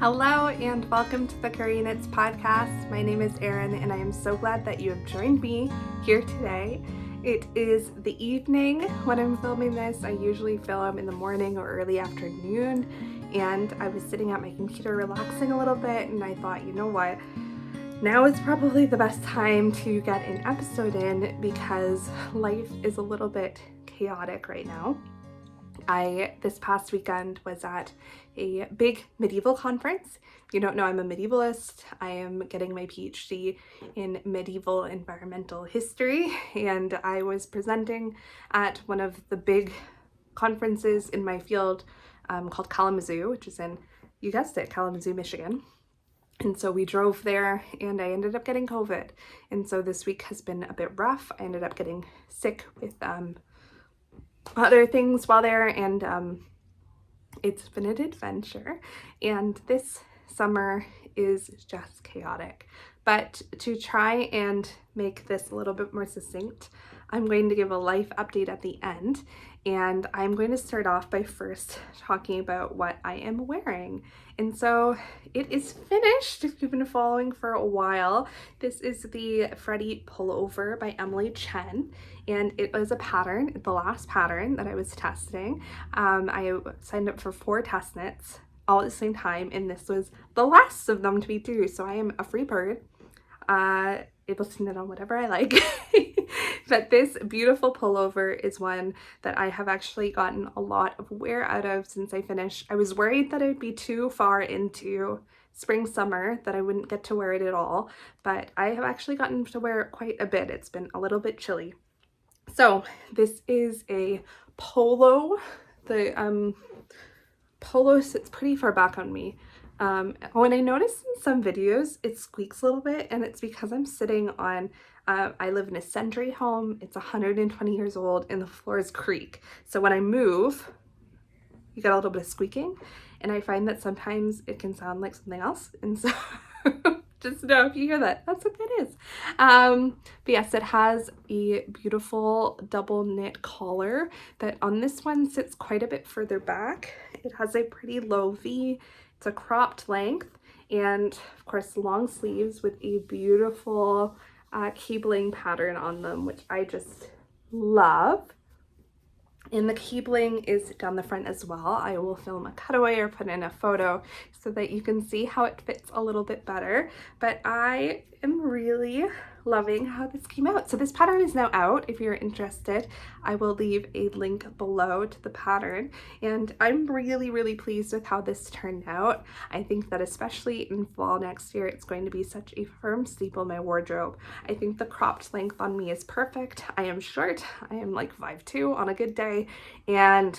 Hello and welcome to the Kuriaknits podcast. My name is Erin and I am so glad that you have joined me here today. It is the evening when I'm filming this. I usually film in the morning or early afternoon, and I was sitting at my computer relaxing a little bit and I thought, you know what? Now is probably the best time to get an episode in because life is a little bit chaotic right now. This past weekend was at a big medieval conference. If you don't know, I'm a medievalist. I am getting my PhD in medieval environmental history, and I was presenting at one of the big conferences in my field called Kalamazoo, which is in, you guessed it, Kalamazoo, Michigan. And so we drove there and I ended up getting COVID. And so this week has been a bit rough. I ended up getting sick with other things while there, and it's been an adventure, and this summer is just chaotic. But to try and make this a little bit more succinct, I'm going to give a life update at the end, and I'm going to start off by first talking about what I am wearing. And so it is finished if you've been following for a while. This is the Freddie Pullover by Chen, and it was a pattern, the last pattern that I was testing. I signed up for 4 test knits all at the same time, and this was the last of them to be due, so I am a free bird, able to knit on whatever I like. But this beautiful pullover is one that I have actually gotten a lot of wear out of since I finished. I was worried that it would be too far into spring summer that I wouldn't get to wear it at all, but I have actually gotten to wear it quite a bit. It's been a little bit chilly. So this is a polo. The polo sits pretty far back on me. When I notice in some videos it squeaks a little bit, and it's because I'm sitting on, I live in a century home. It's 120 years old and the floors creak. So when I move, you get a little bit of squeaking, and I find that sometimes it can sound like something else. And so just know if you hear that, that's what that is. But yes, it has a beautiful double knit collar that on this one sits quite a bit further back. It has a pretty low V. It's a cropped length, and of course long sleeves with a beautiful cabling pattern on them, which I just love. And the cabling is down the front as well. I will film a cutaway or put in a photo so that you can see how it fits a little bit better. But I am really loving how this came out. So this pattern is now out. If you're interested, I will leave a link below to the pattern. And I'm really, really pleased with how this turned out. I think that especially in fall next year, it's going to be such a firm staple in my wardrobe. I think the cropped length on me is perfect. I am short. I am like 5'2" on a good day. And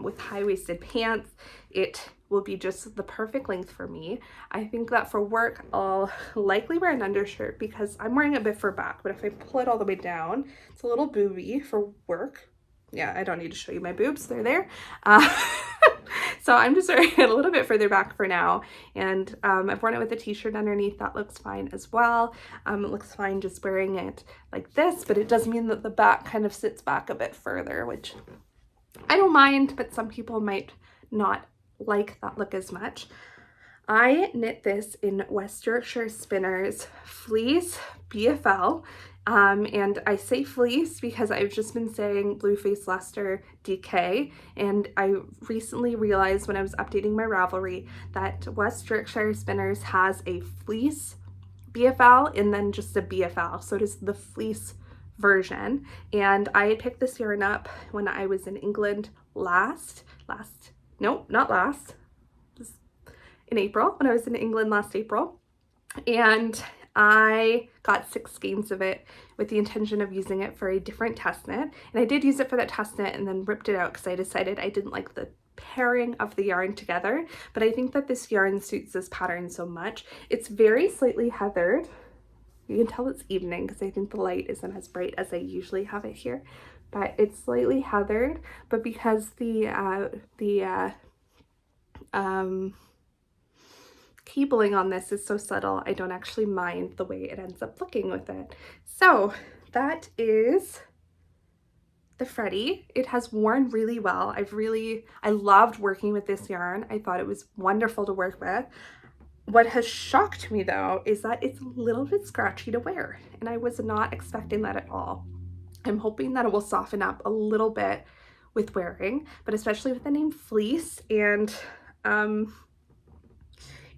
with high-waisted pants, it will be just the perfect length for me. I think that for work, I'll likely wear an undershirt because I'm wearing a bit for back, but if I pull it all the way down, it's a little booby for work. Yeah, I don't need to show you my boobs, they're there. So I'm just wearing it a little bit further back for now, and I've worn it with a t-shirt underneath. That looks fine as well. It looks fine just wearing it like this, but it does mean that the back kind of sits back a bit further, which I don't mind, but some people might not like that look as much. I knit this in West Yorkshire Spinners fleece BFL, and I say fleece because I've just been saying Blue Face Leicester DK, and I recently realized when I was updating my Ravelry that West Yorkshire Spinners has a fleece BFL and then just a BFL, so it is the fleece version. And I picked this yarn up when I was in England in April, when I was in England last April, and I got 6 skeins of it with the intention of using it for a different test knit, and I did use it for that test knit and then ripped it out because I decided I didn't like the pairing of the yarn together. But I think that this yarn suits this pattern so much. It's very slightly heathered. You can tell it's evening because I think the light isn't as bright as I usually have it here, but it's slightly heathered. But because the cabling on this is so subtle, I don't actually mind the way it ends up looking with it. So that is the Freddie. It has worn really well. I loved working with this yarn. I thought it was wonderful to work with. What has shocked me though is that it's a little bit scratchy to wear, and I was not expecting that at all. I'm hoping that it will soften up a little bit with wearing, but especially with the name fleece, and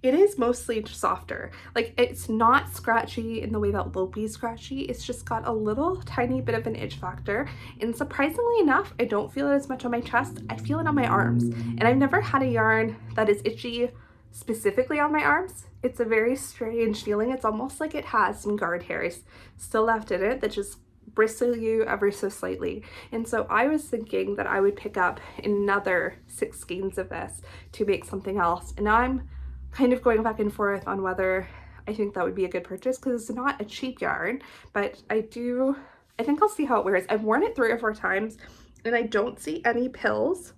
it is mostly softer. Like, it's not scratchy in the way that Lopi's scratchy. It's just got a little tiny bit of an itch factor. And surprisingly enough, I don't feel it as much on my chest. I feel it on my arms. And I've never had a yarn that is itchy specifically on my arms. It's a very strange feeling. It's almost like it has some guard hairs still left in it that just bristle you ever so slightly. And so I was thinking that I would pick up another 6 skeins of this to make something else. And now I'm kind of going back and forth on whether I think that would be a good purchase, because it's not a cheap yarn, but I think I'll see how it wears. I've worn it 3 or 4 times and I don't see any pills,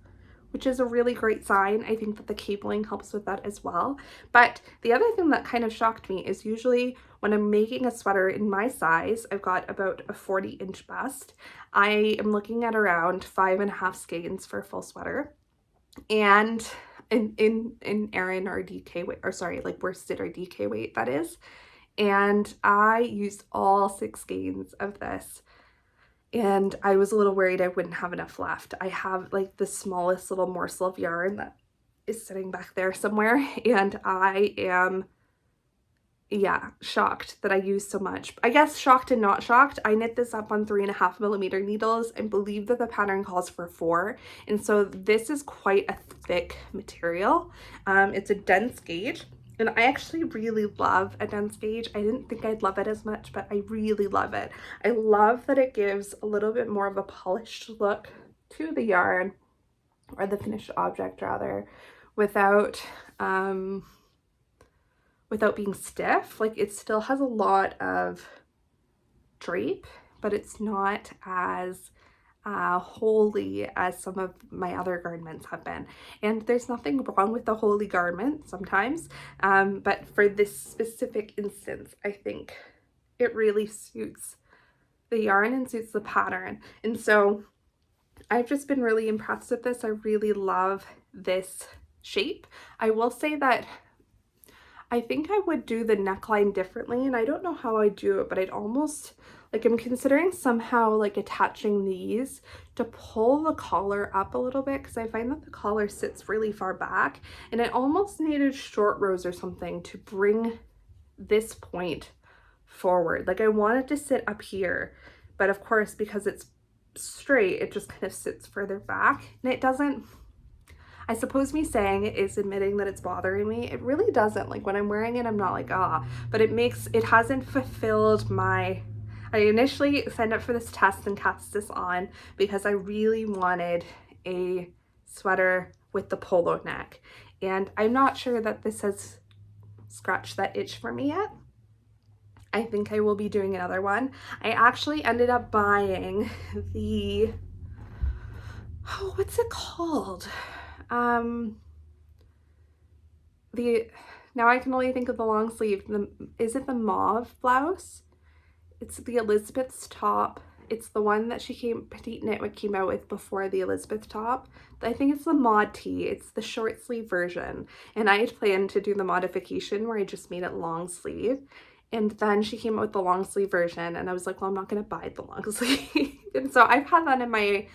which is a really great sign. I think that the cabling helps with that as well. But the other thing that kind of shocked me is usually when I'm making a sweater in my size, I've got about a 40-inch bust. I am looking at around 5.5 skeins for a full sweater. And in Erin or DK weight, or sorry, like worsted or DK weight, that is. And I used all 6 skeins of this, and I was a little worried I wouldn't have enough left. I have like the smallest little morsel of yarn that is sitting back there somewhere, and I am, yeah, shocked that I used so much. I guess shocked and not shocked. I knit this up on 3.5mm needles and believe that the pattern calls for 4. And so this is quite a thick material. It's a dense gauge, and I actually really love a dense gauge. I didn't think I'd love it as much, but I really love it. I love that it gives a little bit more of a polished look to the yarn, or the finished object rather, without being stiff. Like, it still has a lot of drape, but it's not as holey as some of my other garments have been. And there's nothing wrong with the holey garment sometimes, but for this specific instance, I think it really suits the yarn and suits the pattern. And so I've just been really impressed with this. I really love this shape. I will say that I think I would do the neckline differently, and I don't know how I do it, but I'd almost, like, I'm considering somehow like attaching these to pull the collar up a little bit, because I find that the collar sits really far back, and I almost needed short rows or something to bring this point forward. Like, I want it to sit up here, but of course, because it's straight, it just kind of sits further back, and it doesn't, I suppose me saying it is admitting that it's bothering me. It really doesn't. Like, when I'm wearing it, I'm not like, ah, but it hasn't fulfilled my, I initially signed up for this test and cast this on because I really wanted a sweater with the polo neck. And I'm not sure that this has scratched that itch for me yet. I think I will be doing another one. I actually ended up buying the, oh, what's it called? Now I can only think of the long sleeve. Is it the mauve blouse? It's the Elizabeth's top. It's the one that PetiteKnit came out with before the Elizabeth top. I think it's the mod tee. It's the short sleeve version. And I had planned to do the modification where I just made it long sleeve. And then she came out with the long sleeve version, and I was like, well, I'm not gonna buy the long sleeve. And so I've had that in my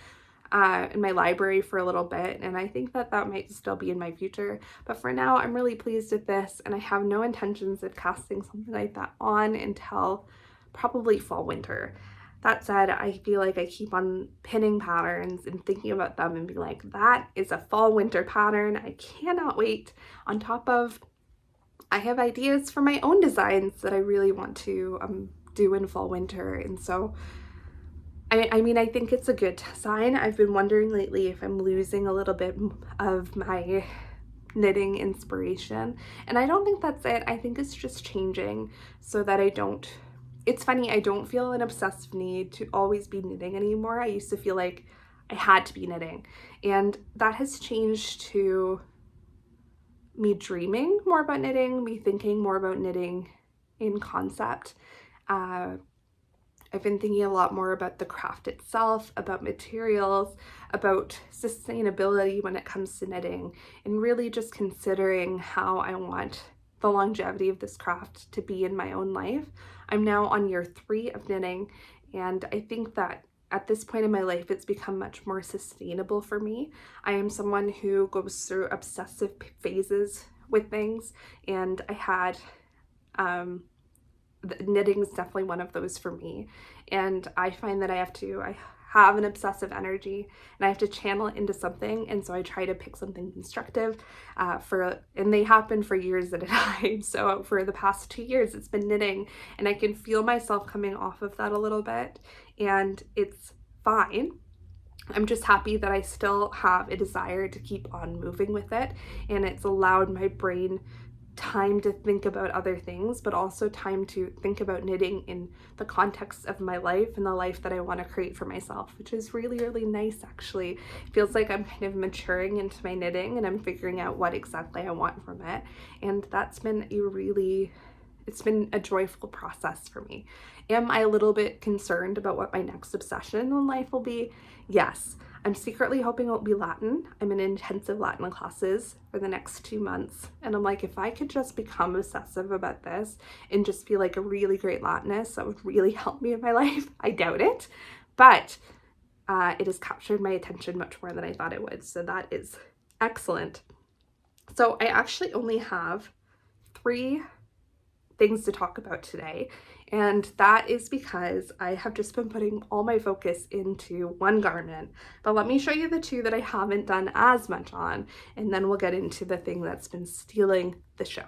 library for a little bit, and I think that that might still be in my future, but for now I'm really pleased with this, and I have no intentions of casting something like that on until probably fall winter. That said, I feel like I keep on pinning patterns and thinking about them and be like, that is a fall winter pattern. I cannot wait. On top of, I have ideas for my own designs that I really want to do in fall winter, and so I mean, I think it's a good sign. I've been wondering lately if I'm losing a little bit of my knitting inspiration, and I don't think that's it. I think it's just changing so that I don't, it's funny, I don't feel an obsessive need to always be knitting anymore. I used to feel like I had to be knitting, and that has changed to me dreaming more about knitting, me thinking more about knitting in concept. I've been thinking a lot more about the craft itself, about materials, about sustainability when it comes to knitting, and really just considering how I want the longevity of this craft to be in my own life. I'm now on year 3 of knitting, and I think that at this point in my life, it's become much more sustainable for me. I am someone who goes through obsessive phases with things, and I had knitting is definitely one of those for me. And I find that I have an obsessive energy and I have to channel it into something, and so I try to pick something constructive and they happen for years at a time. So for the past 2 years it's been knitting, and I can feel myself coming off of that a little bit, and it's fine. I'm just happy that I still have a desire to keep on moving with it, and it's allowed my brain time to think about other things, but also time to think about knitting in the context of my life and the life that I want to create for myself, which is really, really nice actually. It feels like I'm kind of maturing into my knitting and I'm figuring out what exactly I want from it. And that's been it's been a joyful process for me. Am I a little bit concerned about what my next obsession in life will be? Yes. I'm secretly hoping it will be Latin. I'm in intensive Latin classes for the next 2 months. And I'm like, if I could just become obsessive about this and just be like a really great Latinist, that would really help me in my life. I doubt it, but it has captured my attention much more than I thought it would. So that is excellent. So I actually only have 3 things to talk about today, and that is because I have just been putting all my focus into one garment. But let me show you the 2 that I haven't done as much on, and then we'll get into the thing that's been stealing the show.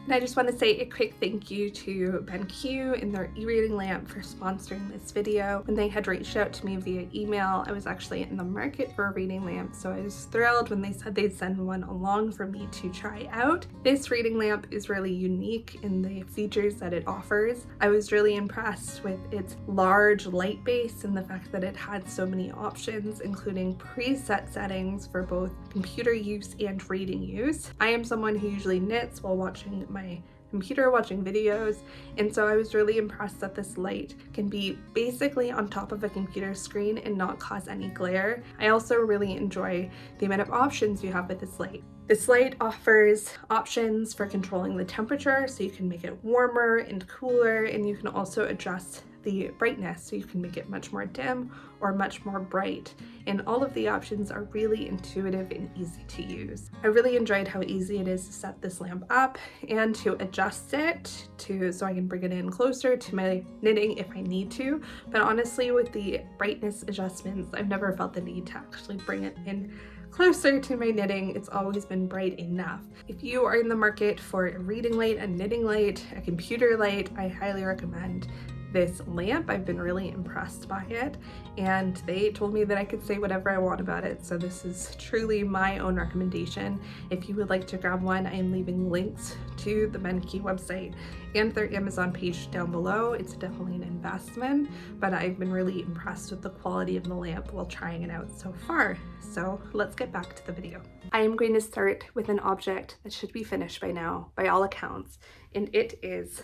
And I just want to say a quick thank you to BenQ and their e-reading lamp for sponsoring this video. When they had reached out to me via email, I was actually in the market for a reading lamp, so I was thrilled when they said they'd send one along for me to try out. This reading lamp is really unique in the features that it offers. I was really impressed with its large light base and the fact that it had so many options, including preset settings for both computer use and reading use. I am someone who usually knits while watching my computer, watching videos, and so I was really impressed that this light can be basically on top of a computer screen and not cause any glare. I also really enjoy the amount of options you have with this light. This light offers options for controlling the temperature, so you can make it warmer and cooler, and you can also adjust the brightness, so you can make it much more dim or much more bright. And all of the options are really intuitive and easy to use. I really enjoyed how easy it is to set this lamp up and to adjust it so I can bring it in closer to my knitting if I need to. But honestly, with the brightness adjustments, I've never felt the need to actually bring it in closer to my knitting. It's always been bright enough. If you are in the market for a reading light, a knitting light, a computer light, I highly recommend this lamp. I've been really impressed by it, and they told me that I could say whatever I want about it, so this is truly my own recommendation. If you would like to grab one, I am leaving links to the BenQ website and their Amazon page down below. It's definitely an investment, but I've been really impressed with the quality of the lamp while trying it out so far. So let's get back to the video. I am going to start with an object that should be finished by now, by all accounts, and it is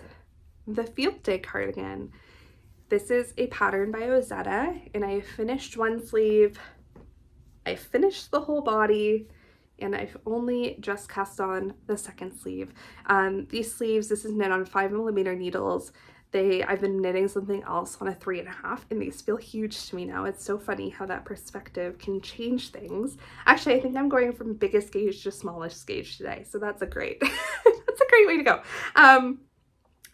the Field Day cardigan. This is a pattern by Ozetta, and I finished one sleeve, I finished the whole body, and I've only just cast on the second sleeve. These sleeves, this is knit on 5mm needles. I've been knitting something else on a 3.5, and these feel huge to me now. It's so funny how that perspective can change things. Actually, I think I'm going from biggest gauge to smallest gauge today, so that's a great that's a great way to go.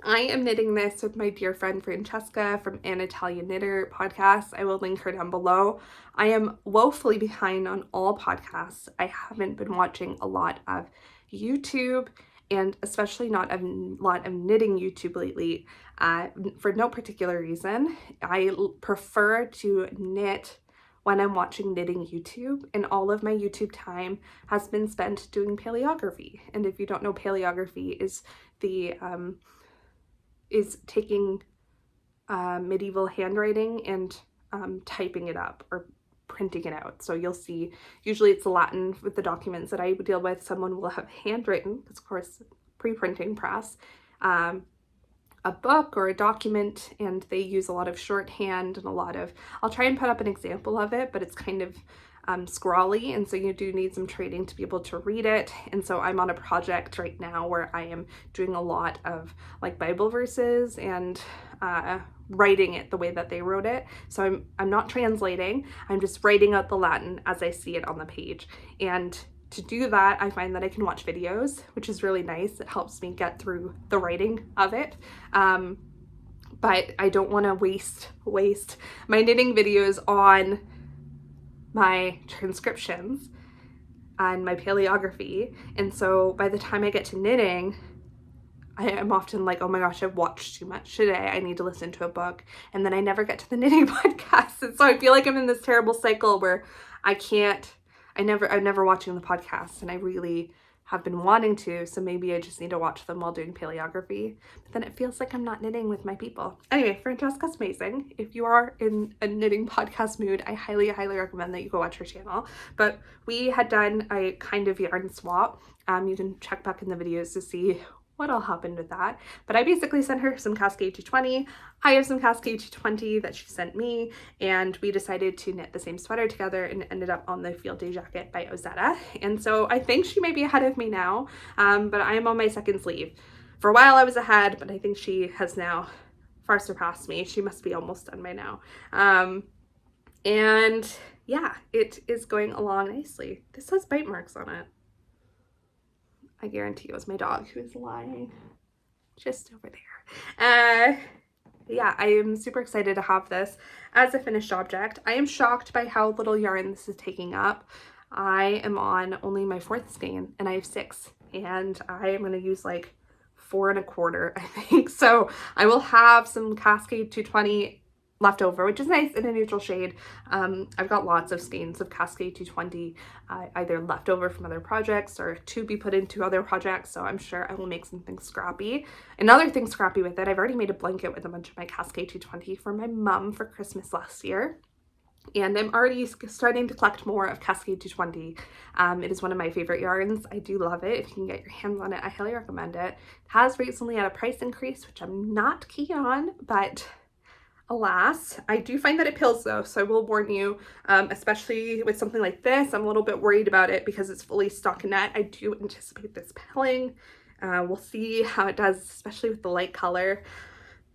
I am knitting this with my dear friend Francesca from An Italian Knitter podcast. I will link her down below. I am woefully behind on all podcasts. I haven't been watching a lot of YouTube, and especially not a lot of knitting YouTube lately, for no particular reason. I prefer to knit when I'm watching knitting YouTube, and all of my YouTube time has been spent doing paleography. And if you don't know, paleography is taking medieval handwriting and typing it up or printing it out. So you'll see, usually it's Latin with the documents that I deal with. Someone will have handwritten, because of course, pre-printing press, a book or a document, and they use a lot of shorthand and a lot of, I'll try and put up an example of it, but it's kind of scrawly, and so you do need some training to be able to read it. And so I'm on a project right now where I am doing a lot of like Bible verses and writing it the way that they wrote it. So I'm not translating, I'm just writing out the Latin as I see it on the page. And to do that, I find that I can watch videos, which is really nice. It helps me get through the writing of it. But I don't want to waste my knitting videos on my transcriptions and my paleography. And so by the time I get to knitting, I am often like, oh my gosh, I've watched too much today. I need to listen to a book. And then I never get to the knitting podcast. And so I feel like I'm in this terrible cycle where I'm never watching the podcast, and I really have been wanting to, so maybe I just need to watch them while doing paleography. But then it feels like I'm not knitting with my people. Anyway, Francesca's amazing. If you are in a knitting podcast mood, I highly recommend that you go watch her channel. But we had done a kind of yarn swap. You can check back in the videos to see what all happened with that. But I basically sent her some Cascade 220. I have some Cascade 220 that she sent me, and we decided to knit the same sweater together and ended up on the Field Day Jacket by Ozetta. And so I think she may be ahead of me now, but I am on my second sleeve. For a while I was ahead, but I think she has now far surpassed me. She must be almost done by now. And yeah, it is going along nicely. This has bite marks on it. I guarantee it was my dog who is lying just over there. Yeah, I am super excited to have this as a finished object. I am shocked by how little yarn this is taking up. I am on only my 4th skein and I have 6, and I am going to use like 4 1/4, I think. So I will have some Cascade 220 left over, which is nice, in a neutral shade. I've got lots of skeins of Cascade 220 either left over from other projects or to be put into other projects, so I'm sure I will make something scrappy. Another thing scrappy with it, I've already made a blanket with a bunch of my Cascade 220 for my mom for Christmas last year. And I'm already starting to collect more of Cascade 220. It is one of my favorite yarns. I do love it. If you can get your hands on it, I highly recommend it. It has recently had a price increase, which I'm not keen on, but alas, I do find that it pills though, so I will warn you, especially with something like this. I'm a little bit worried about it because it's fully stockinette. I do anticipate this pilling. We'll see how it does, especially with the light color.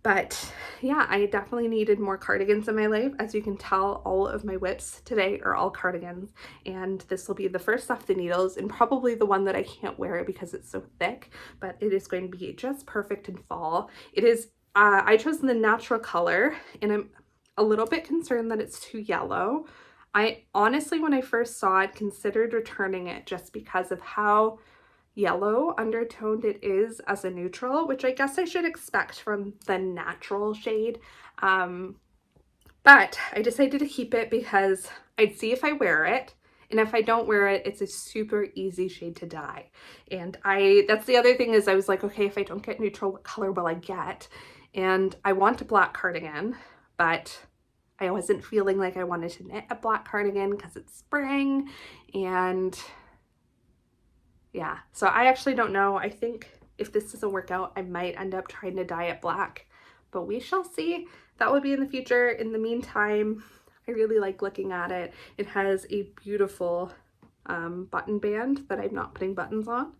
But yeah, I definitely needed more cardigans in my life. As you can tell, all of my whips today are all cardigans, and this will be the first off the needles and probably the one that I can't wear because it's so thick, but it is going to be just perfect in fall. It is I chose the natural color, and I'm a little bit concerned that it's too yellow. I honestly, when I first saw it, considered returning it just because of how yellow undertoned it is as a neutral, which I guess I should expect from the natural shade. But I decided to keep it because I'd see if I wear it. And if I don't wear it, it's a super easy shade to dye. And that's the other thing, is I was like, okay, if I don't get neutral, what color will I get? And I want a black cardigan, but I wasn't feeling like I wanted to knit a black cardigan because it's spring. And yeah, so I actually don't know. I think if this doesn't work out, I might end up trying to dye it black, but we shall see. That would be in the future. In the meantime, I really like looking at it. It has a beautiful button band that I'm not putting buttons on.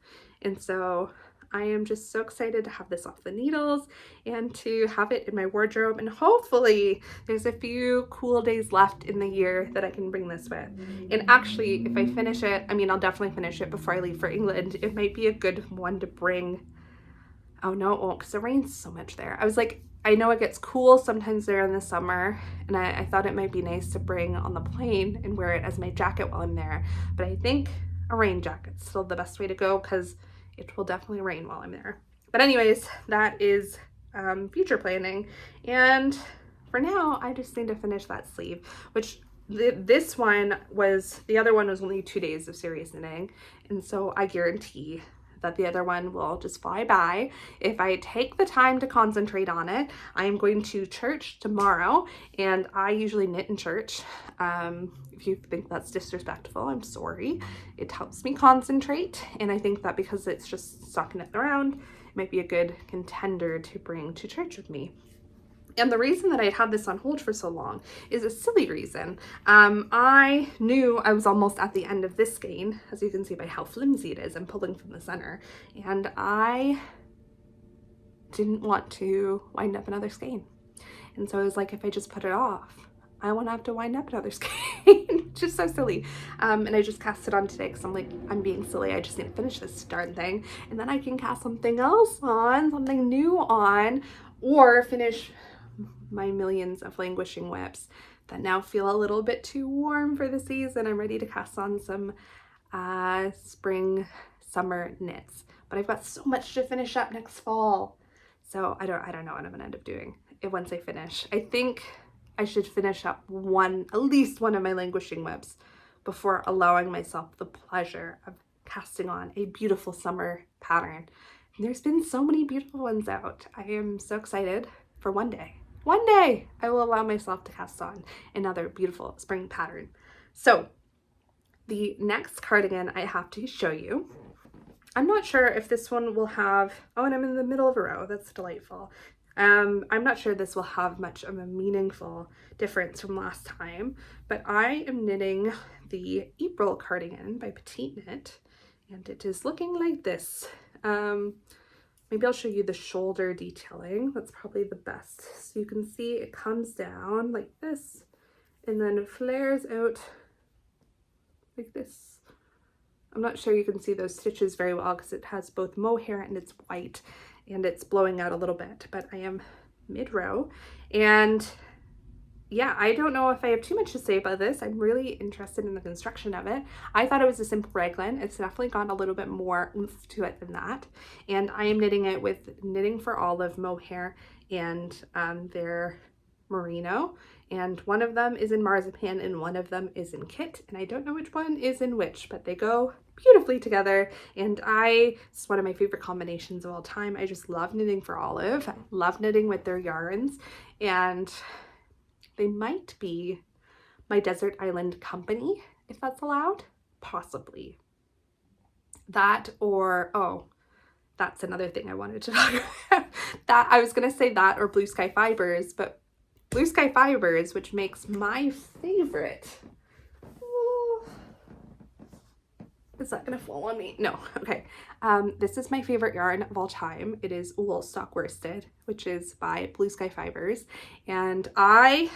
And so I am just so excited to have this off the needles and to have it in my wardrobe. And hopefully there's a few cool days left in the year that I can bring this with. And actually, if I finish it, I mean, I'll definitely finish it before I leave for England. It might be a good one to bring. Oh no, it won't, because it rains so much there. I was like, I know it gets cool sometimes there in the summer, and I thought it might be nice to bring on the plane and wear it as my jacket while I'm there. But I think a rain jacket's still the best way to go because it will definitely rain while I'm there. But anyways, that is future planning. And for now, I just need to finish that sleeve, which this one was, the other one was only 2 days of serious knitting. And so I guarantee that the other one will just fly by if I take the time to concentrate on it. I am going to church tomorrow, and I usually knit in church. If you think that's disrespectful, I'm sorry. It helps me concentrate, and I think that because it's just stockinette around, it might be a good contender to bring to church with me. And the reason that I'd had this on hold for so long is a silly reason. I knew I was almost at the end of this skein, as you can see by how flimsy it is. I'm pulling from the center, and I didn't want to wind up another skein. And so I was like, if I just put it off, I won't have to wind up another skein. Just so silly. And I just cast it on today because I'm like, I'm being silly. I just need to finish this darn thing. And then I can cast something else on, something new on, or finish my millions of languishing whips that now feel a little bit too warm for the season. I'm ready to cast on some spring, summer knits. But I've got so much to finish up next fall. So I don't know what I'm gonna end up doing once I finish. I think I should finish up at least one of my languishing whips before allowing myself the pleasure of casting on a beautiful summer pattern. And there's been so many beautiful ones out. I am so excited for one day. One day I will allow myself to cast on another beautiful spring pattern. So the next cardigan I have to show you, I'm not sure if this one will have, oh, and I'm in the middle of a row. That's delightful. I'm not sure this will have much of a meaningful difference from last time, but I am knitting the April cardigan by PetiteKnit, and it is looking like this. Maybe I'll show you the shoulder detailing. That's probably the best. So you can see it comes down like this, and then it flares out like this. I'm not sure you can see those stitches very well because it has both mohair and it's white and it's blowing out a little bit, but I am mid-row. And yeah, I don't know if I have too much to say about this. I'm really interested in the construction of it. I thought it was a simple raglan. It's definitely got a little bit more oomph to it than that. And I am knitting it with Knitting for Olive mohair and their merino. And one of them is in marzipan and one of them is in kit. And I don't know which one is in which, but they go beautifully together. And it's one of my favorite combinations of all time. I just love Knitting for Olive. I love knitting with their yarns. And they might be my desert island company, if that's allowed, possibly. That or, oh, that's another thing I wanted to talk about. That I was gonna say that or Blue Sky Fibers, but Blue Sky Fibers, which makes my favorite. Oh, is that gonna fall on me? No, okay. This is my favorite yarn of all time. It is wool stock worsted, which is by Blue Sky Fibers, and I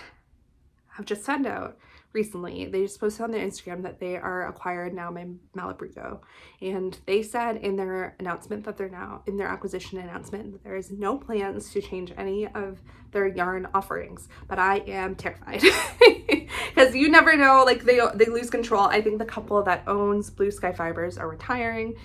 have just found out recently, they just posted on their Instagram that they are acquired now by Malabrigo, and they said in their announcement that they're now in their acquisition announcement that there is no plans to change any of their yarn offerings. But I am terrified because you never know, like they lose control. I think the couple that owns Blue Sky Fibers are retiring,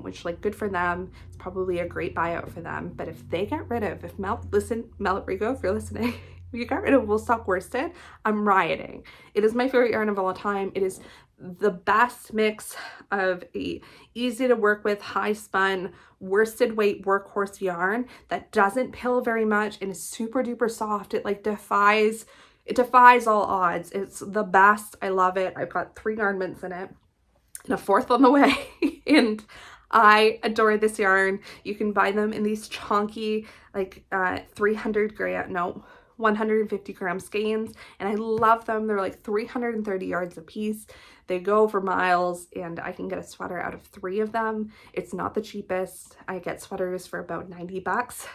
which, like, good for them. It's probably a great buyout for them. But if they get rid of, Malabrigo, if you're listening, if you got rid of wool stock worsted, I'm rioting. It is my favorite yarn of all time. It is the best mix of a easy to work with, high spun, worsted weight workhorse yarn that doesn't pill very much and is super duper soft. It like defies all odds. It's the best. I love it. I've got 3 garments in it and a 4th on the way. And I adore this yarn. You can buy them in these chunky, like 150 gram skeins, and I love them. They're like 330 yards a piece. They go for miles, and I can get a sweater out of 3 of them. It's not the cheapest. I get sweaters for about 90 bucks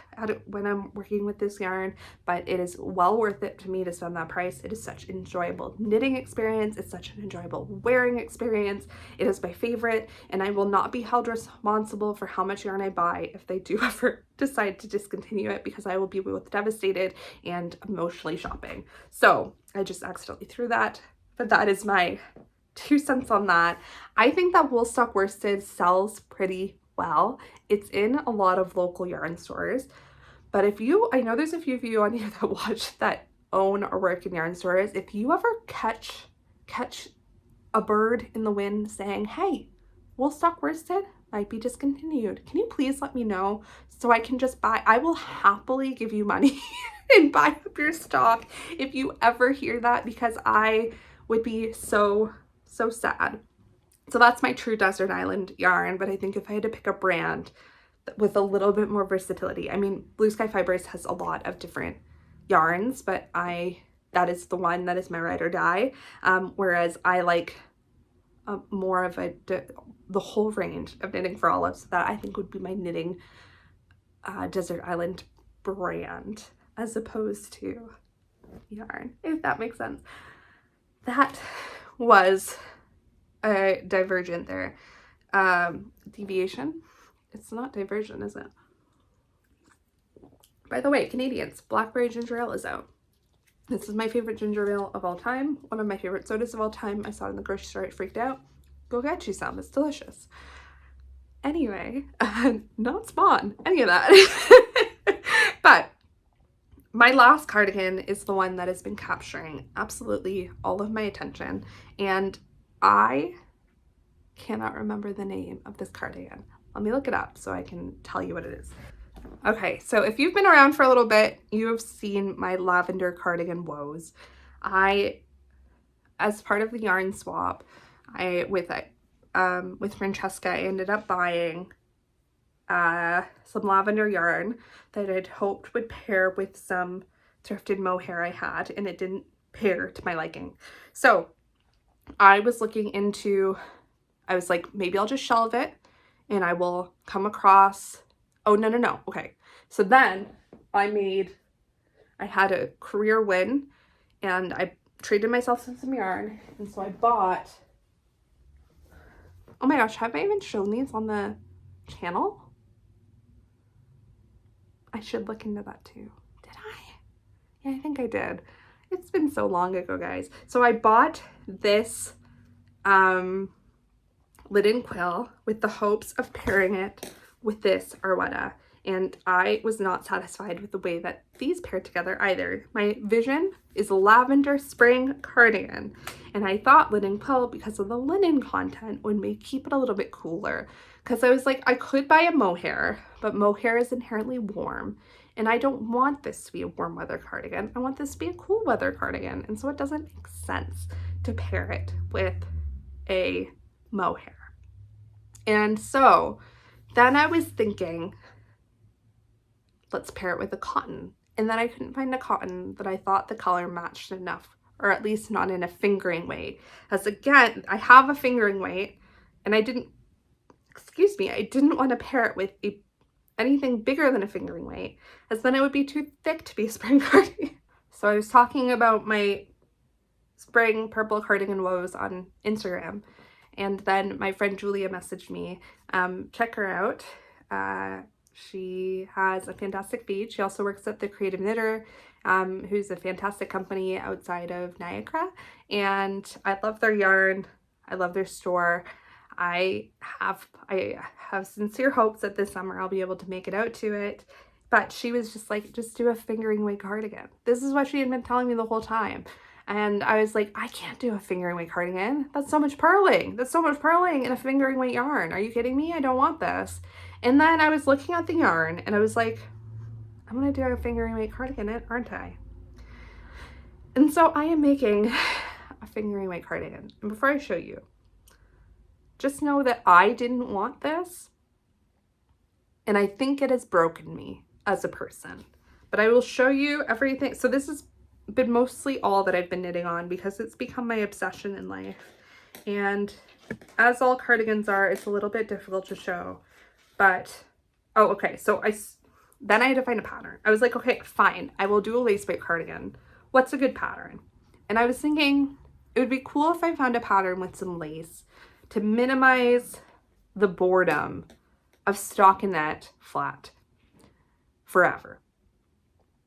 when I'm working with this yarn, but it is well worth it to me to spend that price. It is such an enjoyable knitting experience. It's such an enjoyable wearing experience. It is my favorite, and I will not be held responsible for how much yarn I buy if they do ever decide to discontinue it, because I will be both devastated and emotionally shopping. So I just accidentally threw that, but that is my 2 cents on that. I think that wool stock worsted sells pretty well. It's in a lot of local yarn stores, but I know there's a few of you on here that watch that own or work in yarn stores. If you ever catch a bird in the wind saying, hey, wool stock worsted might be discontinued, can you please let me know so I can just buy? I will happily give you money and buy up your stock if you ever hear that, because I would be so sad. So that's my true desert island yarn. But I think if I had to pick a brand with a little bit more versatility, I mean, Blue Sky Fibers has a lot of different yarns, but that is the one that is my ride or die. Whereas I like more of the whole range of knitting for olives, that I think would be my knitting desert island brand as opposed to yarn, if that makes sense. That was a divergent there. Deviation? It's not diversion, is it? By the way, Canadians, blackberry ginger ale is out. This is my favorite ginger ale of all time. One of my favorite sodas of all time. I saw it in the grocery store. I freaked out. Go get you some. It's delicious. Anyway, not spawn, any of that. But my last cardigan is the one that has been capturing absolutely all of my attention. And I cannot remember the name of this cardigan. Let me look it up so I can tell you what it is. Okay, so if you've been around for a little bit, you have seen my lavender cardigan woes. As part of the yarn swap, with Francesca, I ended up buying some lavender yarn that I'd hoped would pair with some thrifted mohair I had, and it didn't pair to my liking. So I was like, maybe I'll just shelve it and I will come across, oh, no. Okay. So then I had a career win and I traded myself some yarn. And so I bought, oh my gosh, have I even shown these on the channel? I should look into that too. Did I? Yeah, I think I did. It's been so long ago, guys. So I bought this linen quill with the hopes of pairing it with this Ozetta, and I was not satisfied with the way that these paired together either. My vision is a lavender spring cardigan, and I thought linen quill, because of the linen content, would keep it a little bit cooler, because I was like, I could buy a mohair, but mohair is inherently warm, and I don't want this to be a warm weather cardigan. I want this to be a cool weather cardigan, and so it doesn't make sense to pair it with a mohair. And so then I was thinking, let's pair it with a cotton. And then I couldn't find a cotton that I thought the color matched enough, or at least not in a fingering weight. As again, I have a fingering weight, and I didn't want to pair it with anything bigger than a fingering weight, as then it would be too thick to be a spring cardigan. So I was talking about my spring purple cardigan woes on Instagram, and then my friend Julia messaged me. Check her out. She has a fantastic feed. She also works at the Creative Knitter, who's a fantastic company outside of Niagara, and I love their yarn. I love their store. I have sincere hopes that this summer I'll be able to make it out to it. But she was just like, just do a fingering weight cardigan. This is what she had been telling me the whole time. And I was like, I can't do a fingering weight cardigan. That's so much purling. That's so much purling in a fingering weight yarn. Are you kidding me? I don't want this. And then I was looking at the yarn and I was like, I'm going to do a fingering weight cardigan, aren't I? And so I am making a fingering weight cardigan. And before I show you, just know that I didn't want this. And I think it has broken me as a person. But I will show you everything. So this has been mostly all that I've been knitting on because it's become my obsession in life. And as all cardigans are, it's a little bit difficult to show. But, oh, okay. So then I had to find a pattern. I was like, okay, fine. I will do a lace weight cardigan. What's a good pattern? And I was thinking it would be cool if I found a pattern with some lace to minimize the boredom of stockinette flat forever.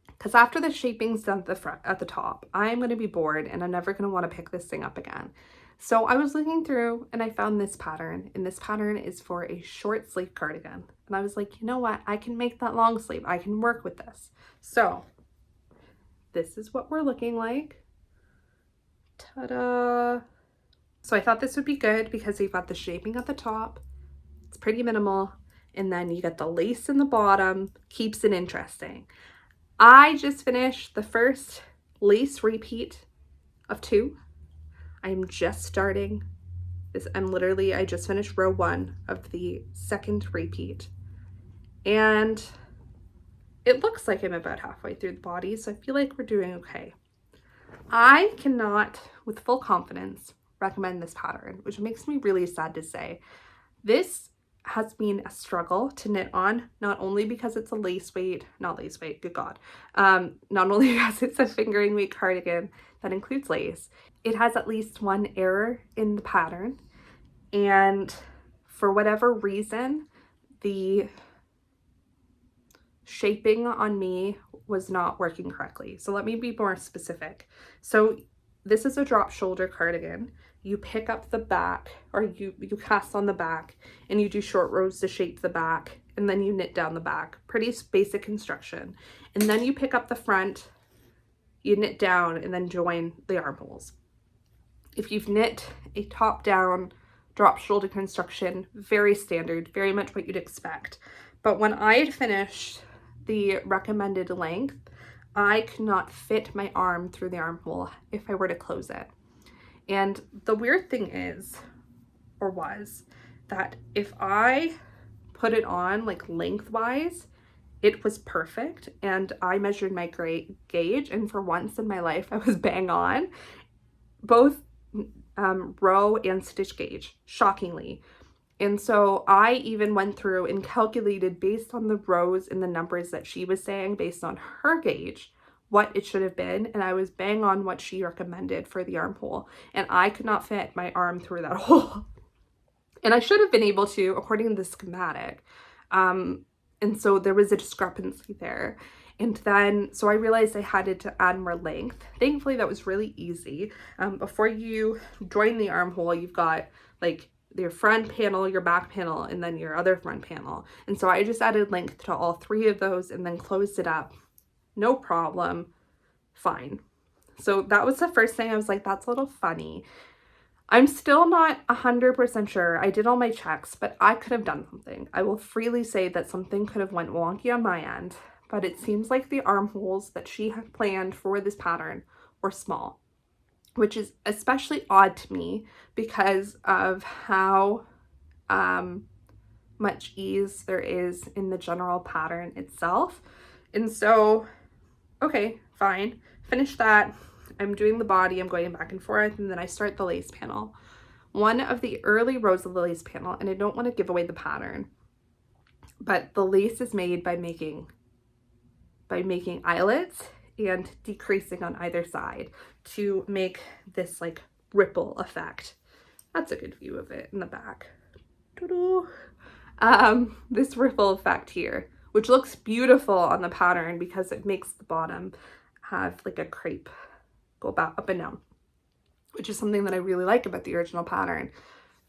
Because after the shaping's done at the top, I'm going to be bored and I'm never going to want to pick this thing up again. So I was looking through and I found this pattern, and this pattern is for a short sleeve cardigan. And I was like, you know what? I can make that long sleeve. I can work with this. So this is what we're looking like. Ta-da! So I thought this would be good because you've got the shaping at the top. It's pretty minimal. And then you got the lace in the bottom, keeps it interesting. I just finished the first lace repeat of 2. I'm just starting this. I just finished row 1 of the second repeat. And it looks like I'm about halfway through the body, so I feel like we're doing okay. I cannot, with full confidence, recommend this pattern, which makes me really sad to say. This has been a struggle to knit on, not only because it's a not lace weight, good God, not only because it's a fingering weight cardigan that includes lace, it has at least one error in the pattern, and for whatever reason, the shaping on me was not working correctly. So let me be more specific. So this is a drop shoulder cardigan. You pick up the back, or you cast on the back, and you do short rows to shape the back, and then you knit down the back. Pretty basic construction. And then you pick up the front, you knit down, and then join the armholes. If you've knit a top down drop shoulder construction, very standard, very much what you'd expect. But when I had finished the recommended length, I could not fit my arm through the armhole if I were to close it. And the weird thing is, or was, that if I put it on like lengthwise, it was perfect, and I measured my gauge, and for once in my life I was bang on, both row and stitch gauge, shockingly. And so I even went through and calculated based on the rows and the numbers that she was saying based on her gauge what it should have been, and I was bang on what she recommended for the armhole, and I could not fit my arm through that hole. And I should have been able to, according to the schematic. And so there was a discrepancy there. And then, so I realized I had to add more length. Thankfully, that was really easy. Before you join the armhole, you've got like your front panel, your back panel, and then your other front panel. And so I just added length to all three of those and then closed it up. No problem. Fine. So that was the first thing I was like, that's a little funny. I'm still not 100% sure. I did all my checks, but I could have done something. I will freely say that something could have went wonky on my end, but it seems like the armholes that she had planned for this pattern were small, which is especially odd to me because of how much ease there is in the general pattern itself. And so, okay, fine, finish that. I'm doing the body, I'm going back and forth, and then I start the lace panel. One of the early rows of the lace panel, and I don't want to give away the pattern, but the lace is made by making eyelets and decreasing on either side to make this like ripple effect. That's a good view of it in the back. This ripple effect here, which looks beautiful on the pattern because it makes the bottom have like a crepe go back up and down, which is something that I really like about the original pattern.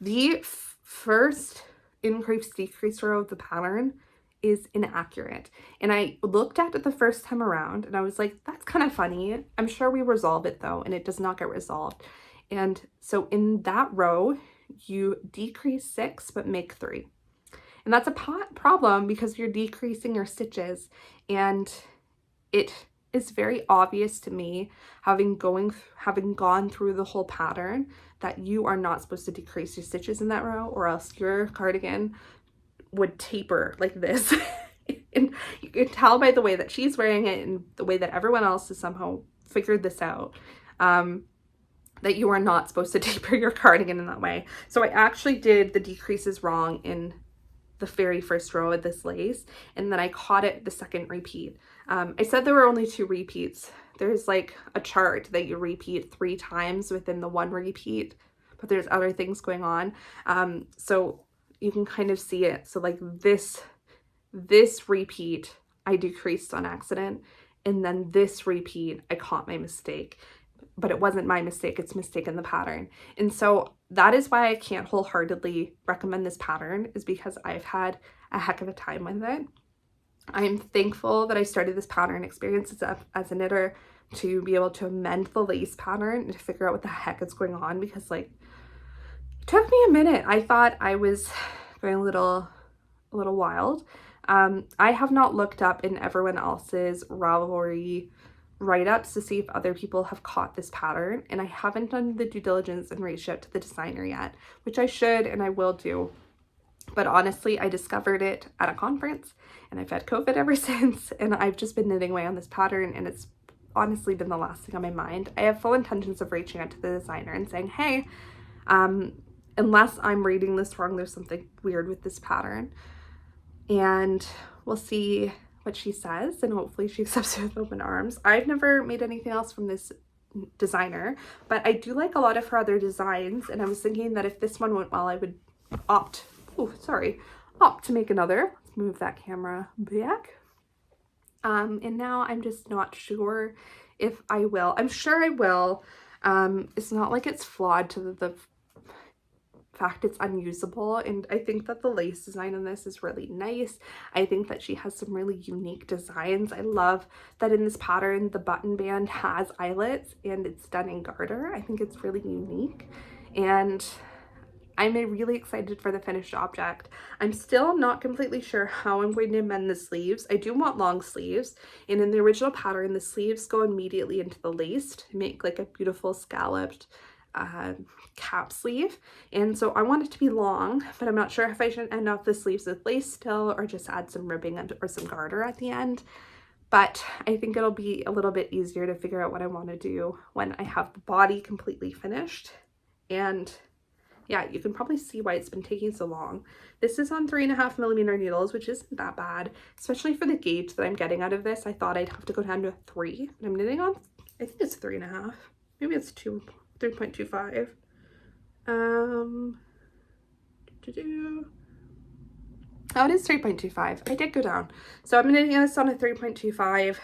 The first increase decrease row of the pattern is inaccurate, and I looked at it the first time around and I was like, that's kind of funny. I'm sure we resolve it though, and it does not get resolved. And so in that row you decrease 6 but make 3, and that's a problem because you're decreasing your stitches, and it is very obvious to me, having gone through the whole pattern, that you are not supposed to decrease your stitches in that row, or else your cardigan would taper like this. And you can tell by the way that she's wearing it and the way that everyone else has somehow figured this out, that you are not supposed to taper your cardigan in that way. So I actually did the decreases wrong in the very first row of this lace, and then I caught it the second repeat. I said there were only 2 repeats. There's like a chart that you repeat 3 times within the 1 repeat, but there's other things going on. So you can kind of see it. So like this repeat I decreased on accident, and then this repeat I caught my mistake, but it wasn't my mistake, it's a mistake in the pattern. And so that is why I can't wholeheartedly recommend this pattern, is because I've had a heck of a time with it. I'm thankful that I started this pattern experience as a knitter to be able to amend the lace pattern and to figure out what the heck is going on, because like it took me a minute. I thought I was going a little wild. I have not looked up in everyone else's Ravelry write-ups to see if other people have caught this pattern, and I haven't done the due diligence and reached out to the designer yet, which I should and I will do. But honestly, I discovered it at a conference and I've had COVID ever since, and I've just been knitting away on this pattern, and it's honestly been the last thing on my mind. I have full intentions of reaching out to the designer and saying, hey, unless I'm reading this wrong, there's something weird with this pattern. And we'll see what she says, and hopefully she accepts it with open arms. I've never made anything else from this designer, but I do like a lot of her other designs, and I was thinking that if this one went well, I would opt to make another. Let's move that camera back. And now I'm just not sure if I will. I'm sure I will. It's not like it's flawed to the fact it's unusable, and I think that the lace design on this is really nice. I think that she has some really unique designs. I love that in this pattern the button band has eyelets and it's done in garter. I think it's really unique, and I'm really excited for the finished object. I'm still not completely sure how I'm going to mend the sleeves. I do want long sleeves, and in the original pattern the sleeves go immediately into the lace to make like a beautiful scalloped cap sleeve, and so I want it to be long, but I'm not sure if I should end off the sleeves with lace still or just add some ribbing or some garter at the end. But I think it'll be a little bit easier to figure out what I want to do when I have the body completely finished. And yeah, you can probably see why it's been taking so long. This is on 3.5mm needles, which isn't that bad, especially for the gauge that I'm getting out of this. I thought I'd have to go down to a 3, and I'm knitting on, I think it's 3.5, maybe it's 3.25. Oh, it is 3.25. I did go down. So I'm knitting this on a 3.25.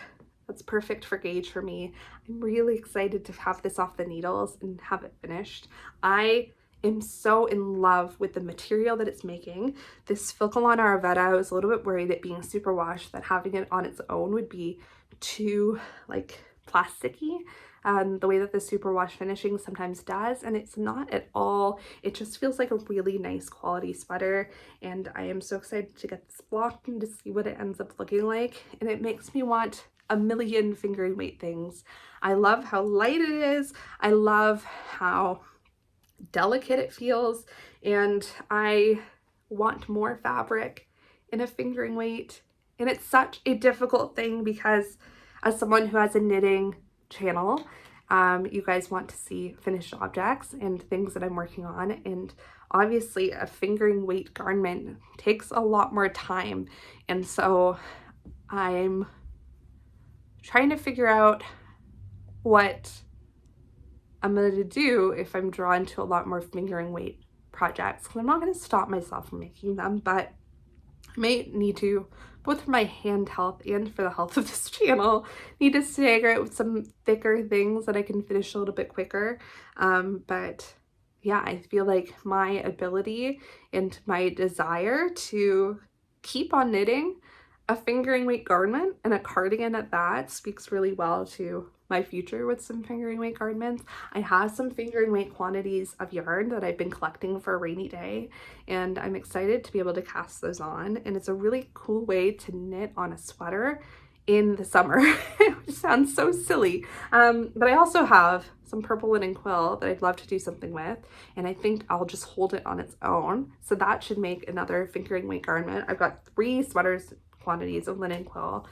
That's perfect for gauge for me. I'm really excited to have this off the needles and have it finished. I am so in love with the material that it's making. This Filcolana Ozetta, I was a little bit worried it being superwash, that having it on its own would be too like plasticky, the way that the superwash finishing sometimes does, and it's not at all. It just feels like a really nice quality sweater, and I am so excited to get this blocked and to see what it ends up looking like, and it makes me want a million fingering weight things. I love how light it is. I love how delicate it feels, and I want more fabric in a fingering weight. And it's such a difficult thing because as someone who has a knitting channel, you guys want to see finished objects and things that I'm working on, and obviously a fingering weight garment takes a lot more time, and so I'm trying to figure out what I'm going to do if I'm drawn to a lot more fingering weight projects, because I'm not going to stop myself from making them, but I may need to, both for my hand health and for the health of this channel, need to stagger it with some thicker things that I can finish a little bit quicker. But yeah, I feel like my ability and my desire to keep on knitting a fingering weight garment, and a cardigan at that, speaks really well to my future with some fingering weight garments. I have some fingering weight quantities of yarn that I've been collecting for a rainy day, and I'm excited to be able to cast those on, and it's a really cool way to knit on a sweater in the summer, which sounds so silly. But I also have some purple linen quill that I'd love to do something with, and I think I'll just hold it on its own, so that should make another fingering weight garment. I've got 3 sweaters quantities of linen quill,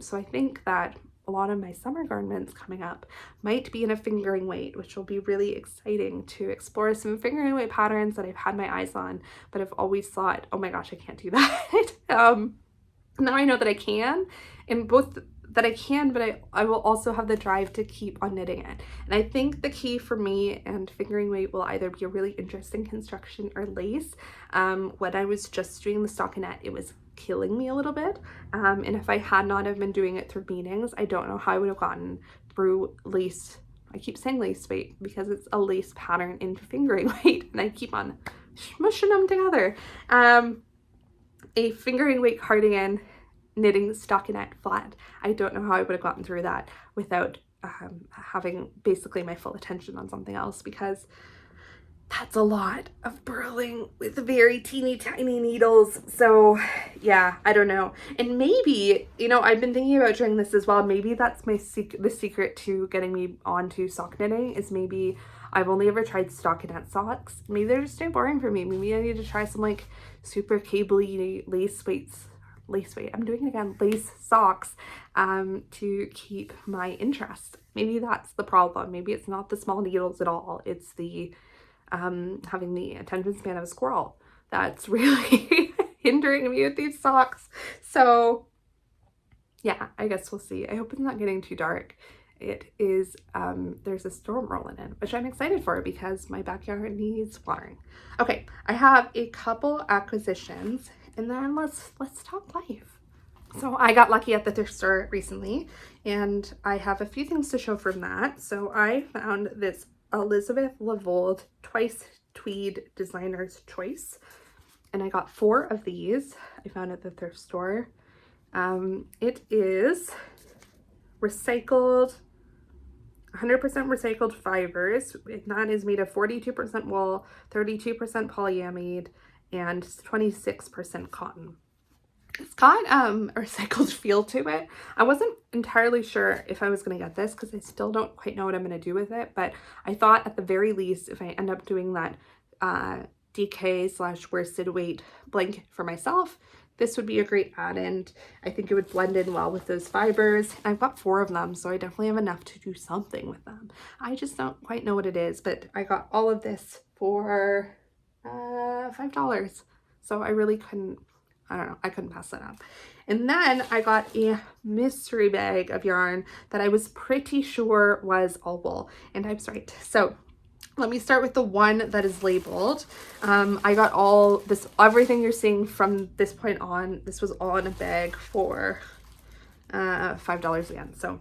so I think that a lot of my summer garments coming up might be in a fingering weight, which will be really exciting to explore some fingering weight patterns that I've had my eyes on, but I've always thought, oh my gosh, I can't do that. Now I know that I can, and both that I can, but I will also have the drive to keep on knitting it. And I think the key for me and fingering weight will either be a really interesting construction or lace. When I was just doing the stockinette, it was killing me a little bit, and if I had not have been doing it through meetings, I don't know how I would have gotten through lace. I keep saying lace weight because it's a lace pattern in fingering weight, and I keep on smushing them together. A fingering weight cardigan knitting stockinette flat, I don't know how I would have gotten through that without having basically my full attention on something else, because that's a lot of burling with very teeny tiny needles. So yeah, I don't know. And maybe, you know, I've been thinking about doing this as well. Maybe that's my the secret to getting me onto sock knitting, is maybe I've only ever tried stockinette socks. Maybe they're just too boring for me. Maybe I need to try some like super cabley lace socks to keep my interest. Maybe that's the problem. Maybe it's not the small needles at all. It's the having the attention span of a squirrel that's really hindering me with these socks. So yeah, I guess we'll see. I hope it's not getting too dark. It is, there's a storm rolling in, which I'm excited for because my backyard needs watering. Okay, I have a couple acquisitions, and then let's talk life. So I got lucky at the thrift store recently, and I have a few things to show from that. So I found this Elizabeth Lavold Twice Tweed Designer's Choice, and I got 4 of these. I found at the thrift store. It is recycled, 100% recycled fibers. That is made of 42% wool, 32% polyamide, and 26% cotton. It's got a recycled feel to it. I wasn't entirely sure if I was going to get this because I still don't quite know what I'm going to do with it, but I thought at the very least, if I end up doing that DK/worsted weight blanket for myself, this would be a great add-in. I think it would blend in well with those fibers. I've got 4 of them, so I definitely have enough to do something with them. I just don't quite know what it is, but I got all of this for $5. So I really couldn't, I don't know, I couldn't pass that up. And then I got a mystery bag of yarn that I was pretty sure was all wool, and I was right. So let me start with the one that is labeled. I got all this, everything you're seeing from this point on, this was all in a bag for $5 again. So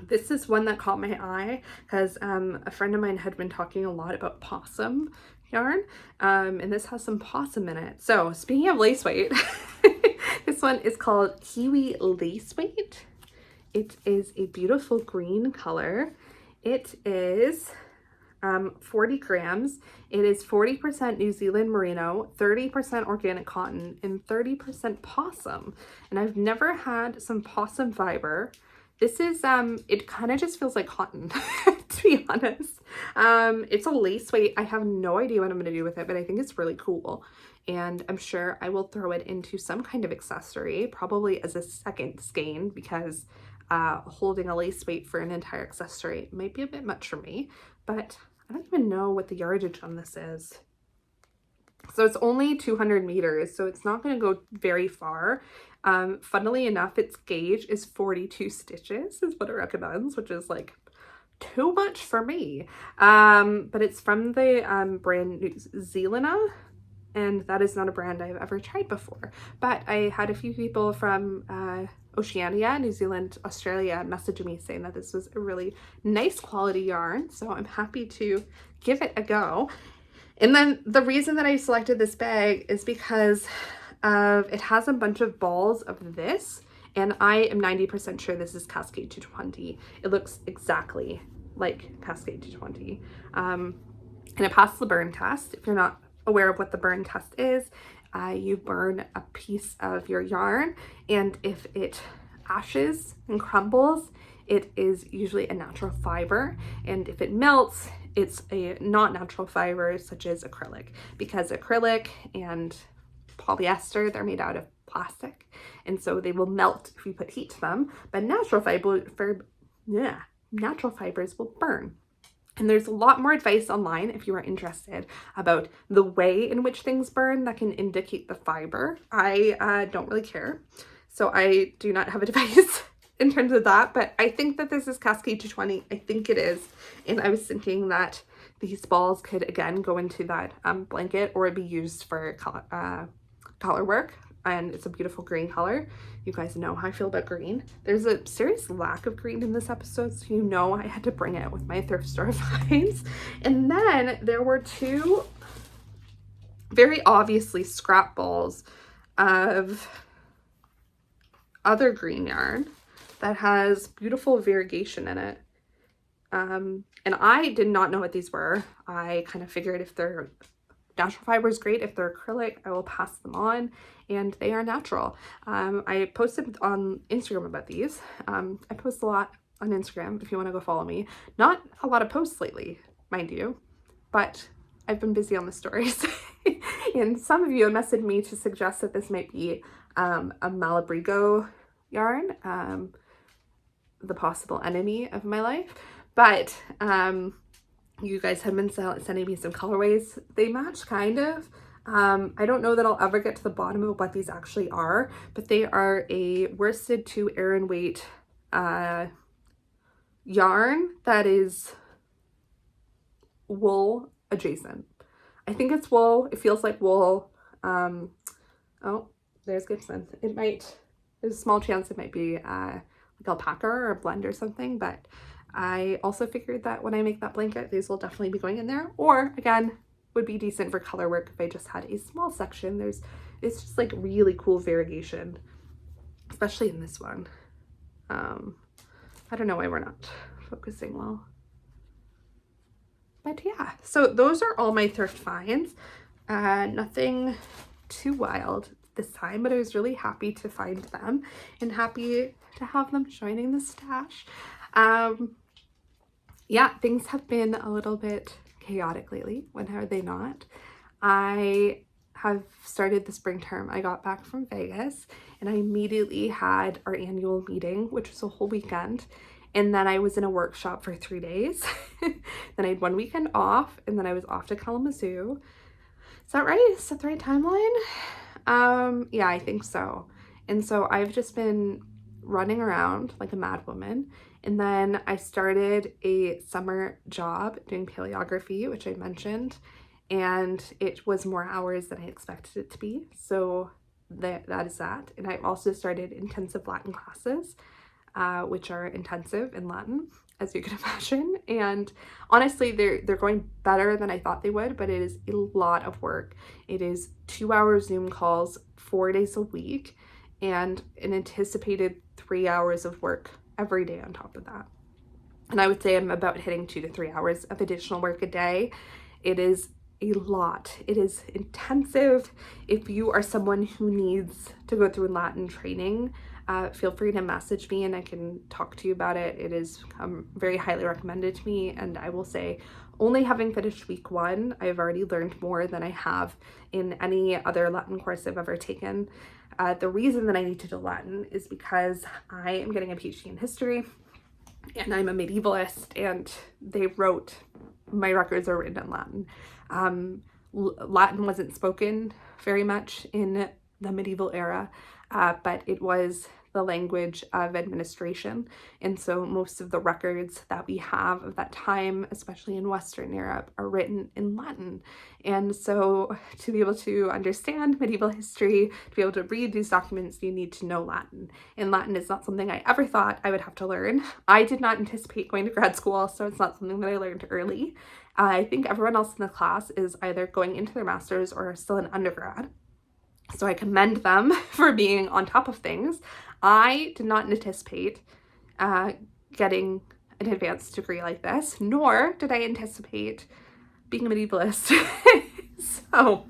this is one that caught my eye because a friend of mine had been talking a lot about possum yarn, and this has some possum in it. So speaking of lace weight, this one is called Kiwi Lace Weight. It is a beautiful green color. It is 40 grams. It is 40% New Zealand merino, 30% organic cotton, and 30% possum. And I've never had some possum fiber. This is, it kind of just feels like cotton, to be honest. It's a lace weight. I have no idea what I'm going to do with it, but I think it's really cool. And I'm sure I will throw it into some kind of accessory, probably as a second skein, because holding a lace weight for an entire accessory might be a bit much for me, but I don't even know what the yardage on this is. So it's only 200 meters, so it's not going to go very far. Funnily enough, its gauge is 42 stitches is what it recommends, which is like too much for me. But it's from the brand New Zealand, and that is not a brand I've ever tried before. But I had a few people from Oceania, New Zealand, Australia messaging me saying that this was a really nice quality yarn, so I'm happy to give it a go. And then the reason that I selected this bag is because it has a bunch of balls of this, and I am 90% sure this is Cascade 220. It looks exactly like Cascade 220. And it passed the burn test. If you're not aware of what the burn test is, you burn a piece of your yarn, and if it ashes and crumbles, it is usually a natural fiber, and if it melts, it's a not natural fiber such as acrylic, because acrylic and polyester, they're made out of plastic, and so they will melt if you put heat to them, but natural fibers will burn. And there's a lot more advice online if you are interested about the way in which things burn that can indicate the fiber. I don't really care, so I do not have advice in terms of that, but I think that this is Cascade 220. I think it is, and I was thinking that these balls could again go into that blanket, or be used for collar work, and it's a beautiful green color. You guys know how I feel about green. There's a serious lack of green in this episode, so you know I had to bring it with my thrift store finds. And then there were 2 very obviously scrap balls of other green yarn that has beautiful variegation in it. And I did not know what these were. I kind of figured if they're natural fiber is great. If they're acrylic, I will pass them on, and they are natural. I posted on Instagram about these. I post a lot on Instagram if you want to go follow me. Not a lot of posts lately. mind you, but I've been busy on the stories. And some of you messaged me to suggest that this might be a Malabrigo yarn, the possible enemy of my life. But you guys have been sending me some colorways. They match kind of. I don't know that I'll ever get to the bottom of what these actually are, but they are a worsted to Aran weight yarn that is wool adjacent. I think it's wool. It feels like wool. Oh, there's Gibson. There's a small chance it might be like alpaca or a blend or something, but I also figured that when I make that blanket, these will definitely be going in there. Or again, would be decent for color work if I just had a small section. It's just like really cool variegation, especially in this one. I don't know why we're not focusing well. But yeah, so those are all my thrift finds. Nothing too wild this time, but I was really happy to find them and happy to have them joining the stash. Yeah, things have been a little bit chaotic lately. When are they not? I have started the spring term. I got back from Vegas and I immediately had our annual meeting, which was a whole weekend. And then I was in a workshop for 3 days. Then I had 1 weekend off, and then I was off to Kalamazoo. Is that right? Is that the right timeline? Yeah, I think so. And so I've just been running around like a mad woman. And then I started a summer job doing paleography, which I mentioned, and it was more hours than I expected it to be. So that is that. And I've also started intensive Latin classes, which are intensive in Latin, as you can imagine. And honestly, they're going better than I thought they would, but it is a lot of work. It is 2-hour Zoom calls 4 days a week and an anticipated 3 hours of work every day on top of that. And I would say I'm about hitting 2 to 3 hours of additional work a day. It is a lot. It is intensive. If you are someone who needs to go through Latin training, feel free to message me and I can talk to you about it. It is very highly recommended to me, and I will say, only having finished week 1, I've already learned more than I have in any other Latin course I've ever taken. The reason that I need to do Latin is because I am getting a PhD in history and I'm a medievalist, and my records are written in Latin. Latin wasn't spoken very much in the medieval era, but it was the language of administration. And so most of the records that we have of that time, especially in Western Europe, are written in Latin. And so to be able to understand medieval history, to be able to read these documents, you need to know Latin. And Latin is not something I ever thought I would have to learn. I did not anticipate going to grad school, so it's not something that I learned early. I think everyone else in the class is either going into their master's or still in undergrad. So I commend them for being on top of things. I did not anticipate getting an advanced degree like this, nor did I anticipate being a medievalist. So